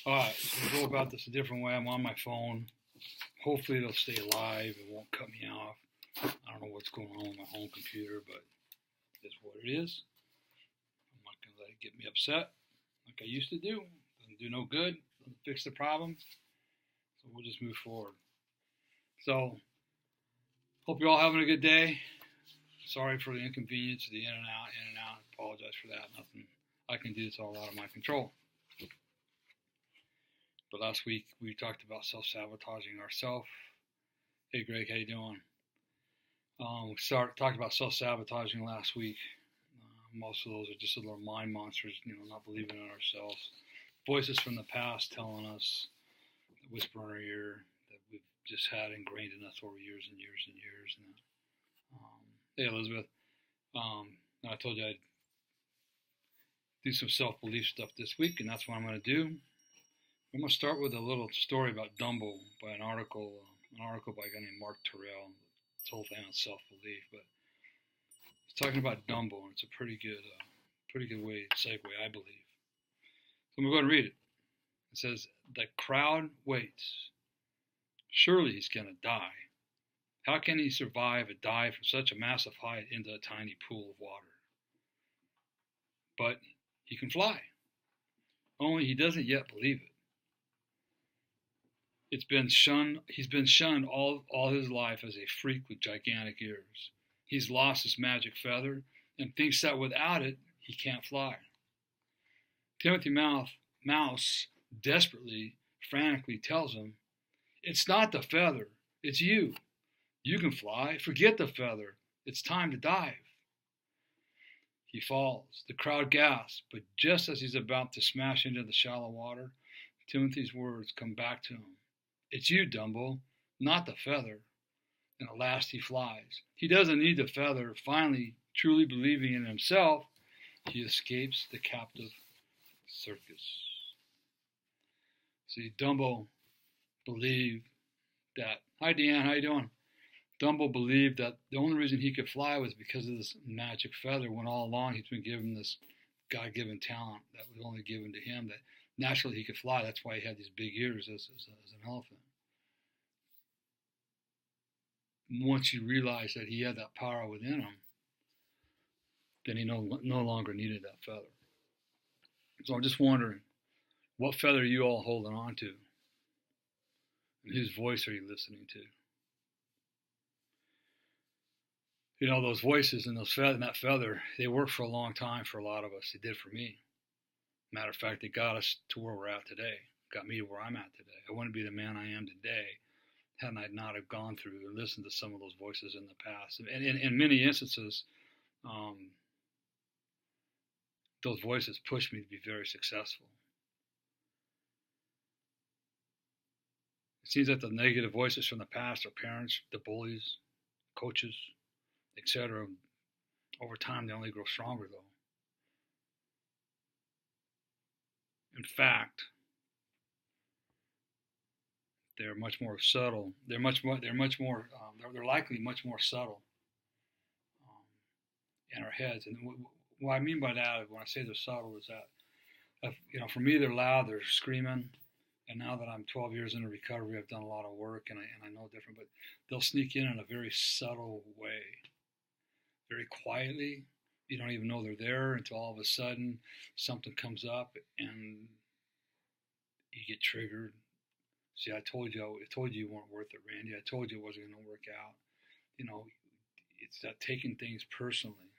Alright, so we'll go about this a different way. I'm on my phone. Hopefully it'll stay live. It won't cut me off. I don't know what's going on with my home computer, but it's what it is. I'm not going to let it get me upset like I used to do. Doesn't do no good. Doesn't fix the problem. So we'll just move forward. So, hope you're all having a good day. Sorry for the inconvenience, the in and out, in and out. Apologize for that. Nothing I can do. It's all out of my control. But last week we talked about self-sabotaging ourselves. Hey Greg, how you doing? We talked about self-sabotaging last week. Most of those are just little mind monsters, not believing in ourselves. Voices from the past telling us, the whisper in our ear that we've just had ingrained in us over years and years and years. And hey Elizabeth, I told you I'd do some self-belief stuff this week, and that's what I'm going to do. I'm going to start with a little story about Dumbo by an article by a guy named Mark Terrell. This whole thing on self-belief, but he's talking about Dumbo, and it's a pretty good way to segue, I believe. So I'm going to go ahead and read it. It says, "The crowd waits. Surely he's going to die. How can he survive a dive from such a massive height into a tiny pool of water? But he can fly. Only he doesn't yet believe it. He's been shunned all his life as a freak with gigantic ears. He's lost his magic feather and thinks that without it, he can't fly. Timothy Mouse desperately, frantically tells him, it's not the feather, it's you. You can fly. Forget the feather. It's time to dive. He falls. The crowd gasps, but just as he's about to smash into the shallow water, Timothy's words come back to him. It's you, Dumbo, not the feather. And at last he flies. He doesn't need the feather. Finally, truly believing in himself, he escapes the captive circus. See, Dumbo believed that. Hi, Deanne, how you doing? Dumbo believed that the only reason he could fly was because of this magic feather, when all along he's been given this God-given talent that was only given to him, that naturally he could fly. That's why he had these big ears as an elephant. Once he realized that he had that power within him, then he no longer needed that feather. So I'm just wondering, what feather are you all holding on to? And whose voice are you listening to? Those voices and that feather, they worked for a long time for a lot of us. They did for me. Matter of fact, they got us to where we're at today. Got me to where I'm at today. I wouldn't be the man I am today hadn't I not have gone through and listened to some of those voices in the past. And in many instances, those voices pushed me to be very successful. It seems that the negative voices from the past, our parents, the bullies, coaches, etc., over time they only grow stronger, though. In fact, they're much more subtle. They're likely much more subtle in our heads. And what I mean by that, when I say they're subtle, is that for me they're loud, they're screaming. And now that I'm 12 years into recovery, I've done a lot of work, and I know different. But they'll sneak in a very subtle way, very quietly. You don't even know they're there until all of a sudden something comes up and you get triggered. See, I told you you weren't worth it, Randy. I told you it wasn't going to work out. It's that taking things personally.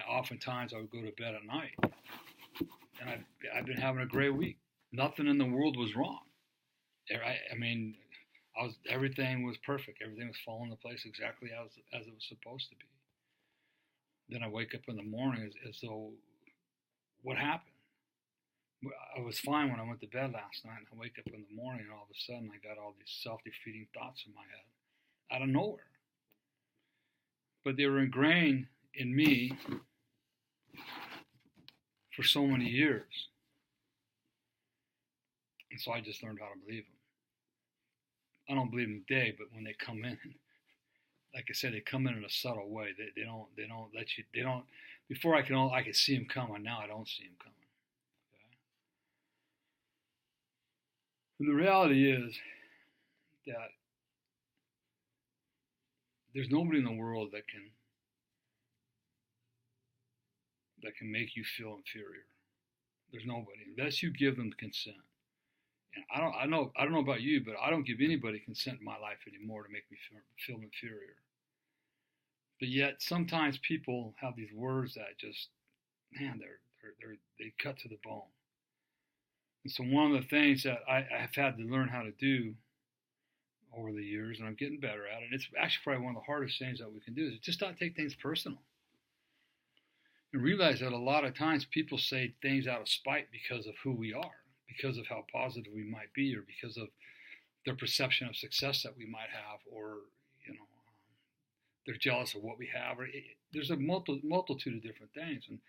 Oftentimes I would go to bed at night, and I've been having a great week. Nothing in the world was wrong. Everything was perfect. Everything was falling into place exactly as it was supposed to be. Then I wake up in the morning as though, what happened? I was fine when I went to bed last night, and I wake up in the morning, and all of a sudden I got all these self-defeating thoughts in my head, out of nowhere. But they were ingrained in me for so many years. And so I just learned how to believe them. I don't believe them today, but when they come in, like I said, they come in a subtle way. They don't let you. They don't. Before I could see them coming. Now I don't see them coming. Okay? And the reality is that there's nobody in the world that can make you feel inferior. There's nobody unless you give them consent. And I don't know about you, but I don't give anybody consent in my life anymore to make me feel inferior. But yet sometimes people have these words that just, man, they cut to the bone. And so one of the things that I have had to learn how to do over the years, and I'm getting better at it, it's actually probably one of the hardest things that we can do, is just not take things personal. And realize that a lot of times people say things out of spite because of who we are, because of how positive we might be, or because of their perception of success that we might have, or they're jealous of what we have. Or there's a multitude of different things, and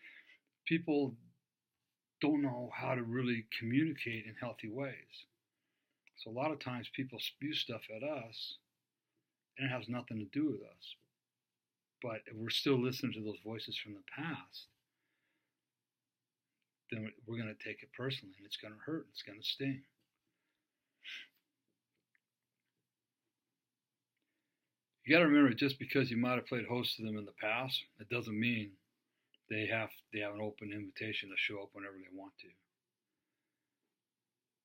people don't know how to really communicate in healthy ways. So a lot of times people spew stuff at us, and it has nothing to do with us. But if we're still listening to those voices from the past, then we're going to take it personally, and it's going to hurt, and it's going to sting. You got to remember, just because you might have played host to them in the past, it doesn't mean they have an open invitation to show up whenever they want to.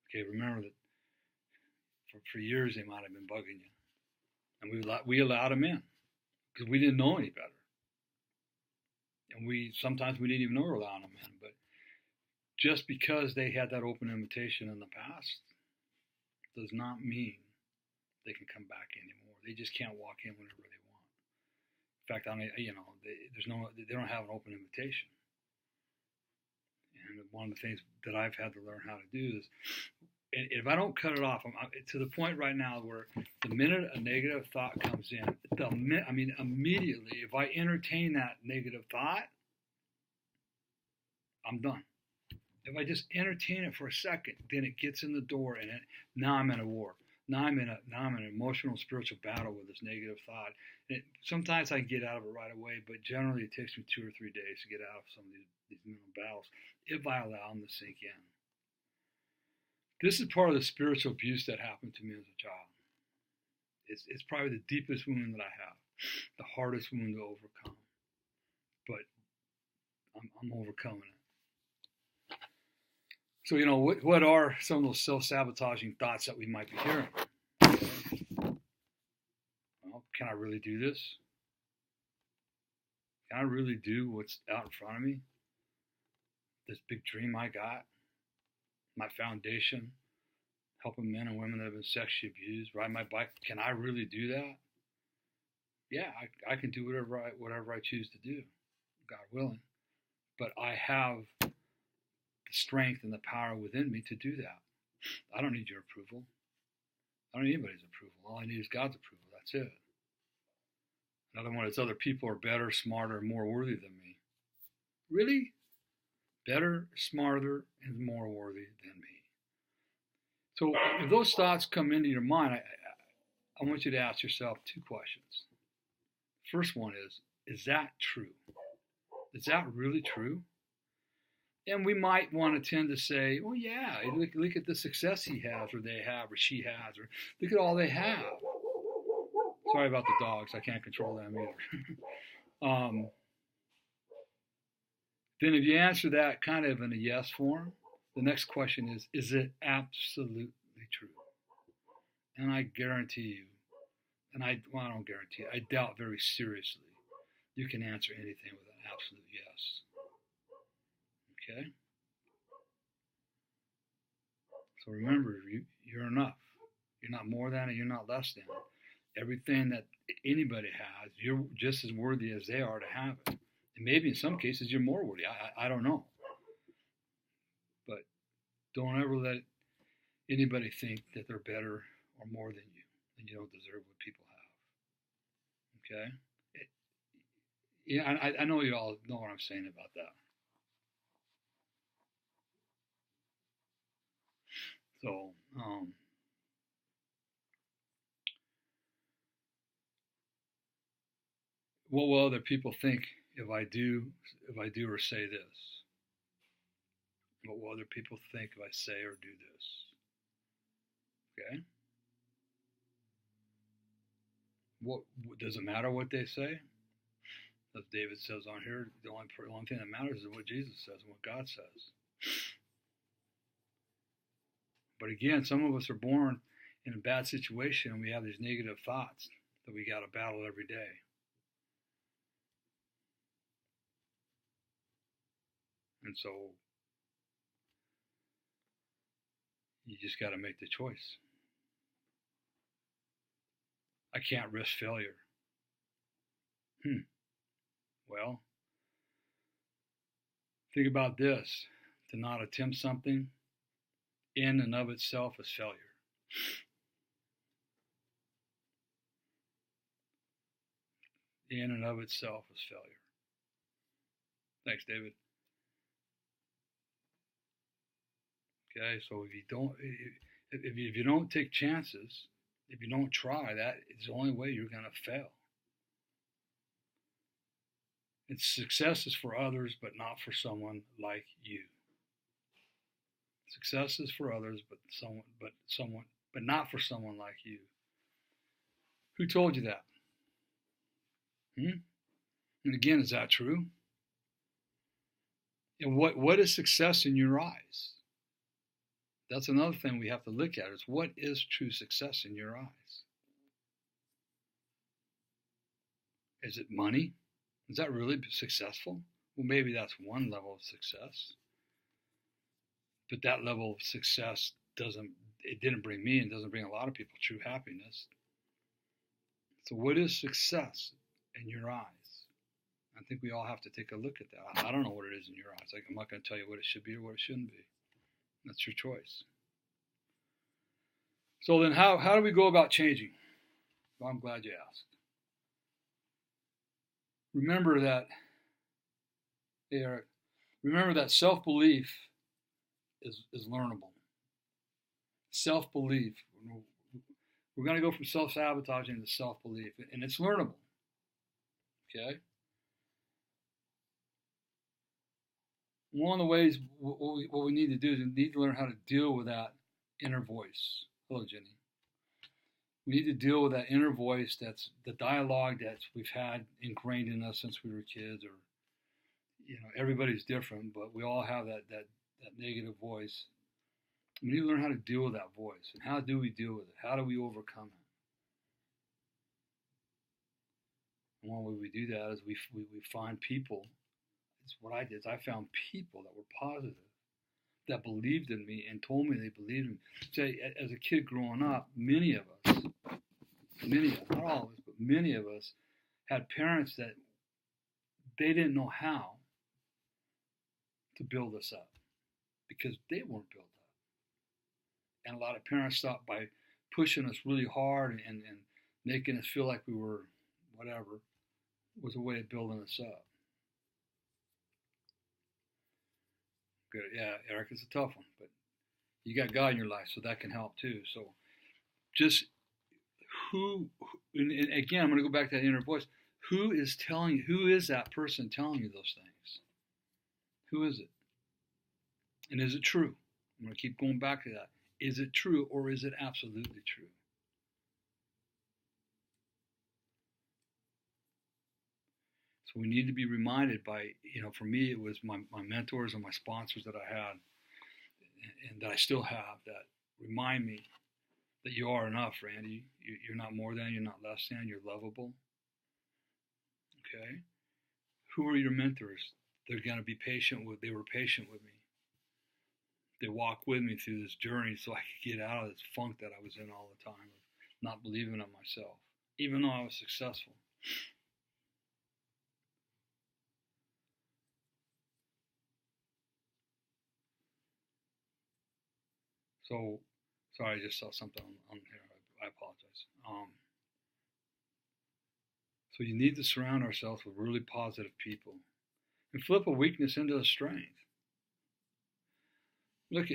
Okay, remember that for years they might have been bugging you, and we allowed them in because we didn't know any better, and sometimes we didn't even know we were allowing them in. But just because they had that open invitation in the past does not mean they can come back anymore. They just can't walk in whenever they want. In fact, they don't have an open invitation. And one of the things that I've had to learn how to do is, if I don't cut it off, I'm to the point right now where the minute a negative thought comes in, immediately, if I entertain that negative thought, I'm done. If I just entertain it for a second, then it gets in the door, and now I'm in a war. Now I'm in an emotional, spiritual battle with this negative thought. And sometimes I get out of it right away, but generally it takes me 2 or 3 days to get out of some of these mental battles if I allow them to sink in. This is part of the spiritual abuse that happened to me as a child. It's probably the deepest wound that I have, the hardest wound to overcome. But I'm overcoming it. So, what are some of those self-sabotaging thoughts that we might be hearing? Well, can I really do this? Can I really do what's out in front of me? This big dream I got, my foundation, helping men and women that have been sexually abused, ride my bike. Can I really do that? Yeah, I can do whatever I choose to do, God willing. But I have the strength and the power within me to do that. I don't need your approval. I don't need anybody's approval. All I need is God's approval. That's it. Another one is other people are better, smarter, and more worthy than me. Really? Better, smarter, and more worthy than me. So if those thoughts come into your mind, I want you to ask yourself 2 questions. First one is that true? Is that really true? And we might want to tend to say, well, yeah, look at the success he has, or they have, or she has, or look at all they have. Sorry about the dogs. I can't control them either. Then if you answer that kind of in a yes form, the next question is it absolutely true? And I guarantee you, I don't guarantee it, I doubt very seriously you can answer anything with an absolute yes. Okay? So remember, you're enough. You're not more than, and you're not less than. Everything that anybody has, you're just as worthy as they are to have it. And maybe in some cases you're more worthy. I don't know. But don't ever let anybody think that they're better or more than you, and you don't deserve what people have. Okay? Yeah, I know you all know what I'm saying about that. So, what will other people think if I do or say this? What will other people think if I say or do this? Okay? What does it matter what they say? As David says on here, the only thing that matters is what Jesus says and what God says. But again, some of us are born in a bad situation and we have these negative thoughts that we got to battle every day. And so you just got to make the choice. I can't risk failure. Well, think about this. To not attempt something in and of itself is failure. In and of itself is failure. Thanks, David. Okay, so if you don't take chances, if you don't try, that is the only way you're going to fail. It's success is for others, but not for someone like you. Success is for others, but not for someone like you. Who told you that? And again, is that true? And what is success in your eyes? That's another thing we have to look at, is what is true success in your eyes? Is it money? Is that really successful? Well, maybe that's one level of success. But that level of success didn't bring me and doesn't bring a lot of people true happiness. So what is success in your eyes? I think we all have to take a look at that. I don't know what it is in your eyes. I'm not going to tell you what it should be or what it shouldn't be. That's your choice. So then how do we go about changing? Well, I'm glad you asked. Remember that self-belief is learnable. Self-belief. We're going to go from self-sabotaging to self-belief, and it's learnable. Okay? One of the ways what we need to do is we need to learn how to deal with that inner voice. Hello, Jenny. We need to deal with that inner voice, that's the dialogue that we've had ingrained in us since we were kids, or everybody's different, but we all have that negative voice. We need to learn how to deal with that voice. And how do we deal with it? How do we overcome it? And one way we do that is we find people. It's what I did. I found people that were positive, that believed in me and told me they believed in me. Say, as a kid growing up, many of us, not all of us, but many of us had parents that they didn't know how to build us up because they weren't built up. And a lot of parents thought by pushing us really hard and making us feel like we were whatever was a way of building us up. Good. Yeah, Eric, it's a tough one, but you got God in your life, so that can help too. So just and again, I'm going to go back to that inner voice. Who is that person telling you those things? Who is it? And is it true? I'm going to keep going back to that. Is it true, or is it absolutely true? So we need to be reminded by, for me, it was my mentors and my sponsors that I had and that I still have that remind me that you are enough, Randy. You're not more than, you're not less than, you're lovable. Okay? Who are your mentors? They were patient with me. They walked with me through this journey so I could get out of this funk that I was in all the time of not believing in myself, even though I was successful. So, sorry, I just saw something on here. I apologize. So you need to surround ourselves with really positive people and flip a weakness into a strength. Look,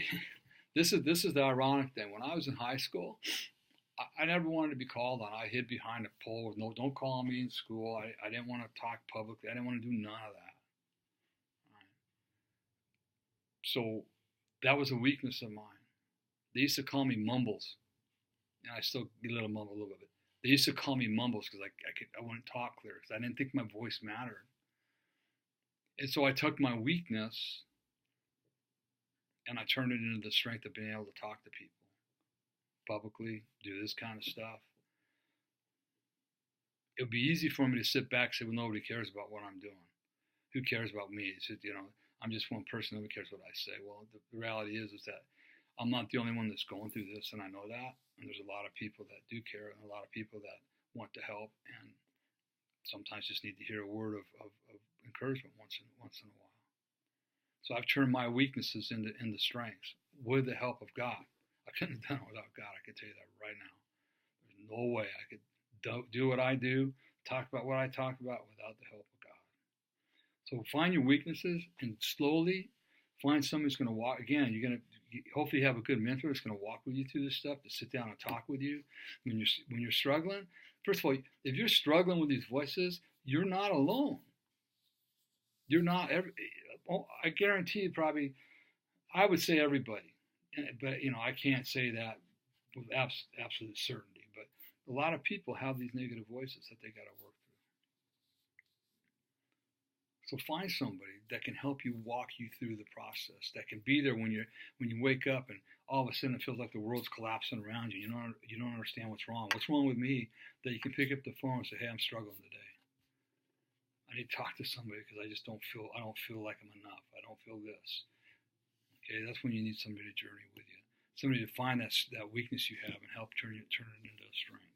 this is the ironic thing. When I was in high school, I never wanted to be called on. I hid behind a pole with don't call me in school. I didn't want to talk publicly. I didn't want to do none of that. So that was a weakness of mine. They used to call me Mumbles. And I still get a little mumble a little bit. They used to call me mumbles because I wouldn't talk clear because I didn't think my voice mattered. And so I took my weakness and I turned it into the strength of being able to talk to people publicly, do this kind of stuff. It would be easy for me to sit back and say, well, nobody cares about what I'm doing. Who cares about me? It's just, I'm just one person. Nobody cares what I say. Well, the reality is that I'm not the only one that's going through this, and I know that. And there's a lot of people that do care, and a lot of people that want to help, and sometimes just need to hear a word of encouragement once in a while. So I've turned my weaknesses into strengths with the help of God. I couldn't have done it without God. I can tell you that right now. There's no way I could do what I do, talk about what I talk about without the help of God. So find your weaknesses and slowly find somebody who's going to walk. Again, you're going to hopefully have a good mentor that's going to walk with you through this stuff, to sit down and talk with you when you're struggling. First of all, if you're struggling with these voices, you're not alone. You're not I guarantee you, probably, I would say everybody, but I can't say that with absolute certainty. But a lot of people have these negative voices that they got to work through. So find somebody that can help you, walk you through the process, that can be there when you wake up and all of a sudden it feels like the world's collapsing around you. You don't understand what's wrong. What's wrong with me? That you can pick up the phone and say, hey, I'm struggling today. I need to talk to somebody because I don't feel like I'm enough. I don't feel this. Okay, that's when you need somebody to journey with you. Somebody to find that weakness you have and help turn it into a strength.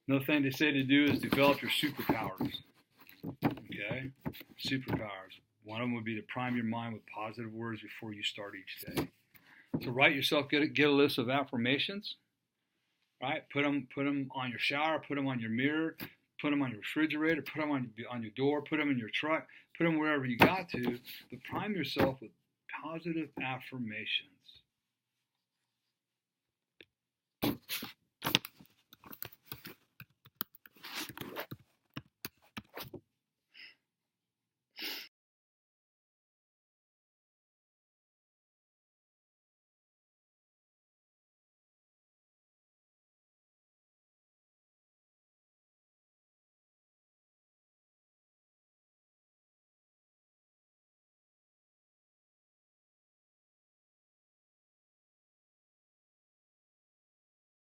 Another thing they say to do is develop your superpowers. Okay? Superpowers. One of them would be to prime your mind with positive words before you start each day. So get a list of affirmations. Right? Put them on your shower, put them on your mirror, put them on your refrigerator, put them on your door, put them in your truck, put them wherever you got to. But prime yourself with positive affirmations.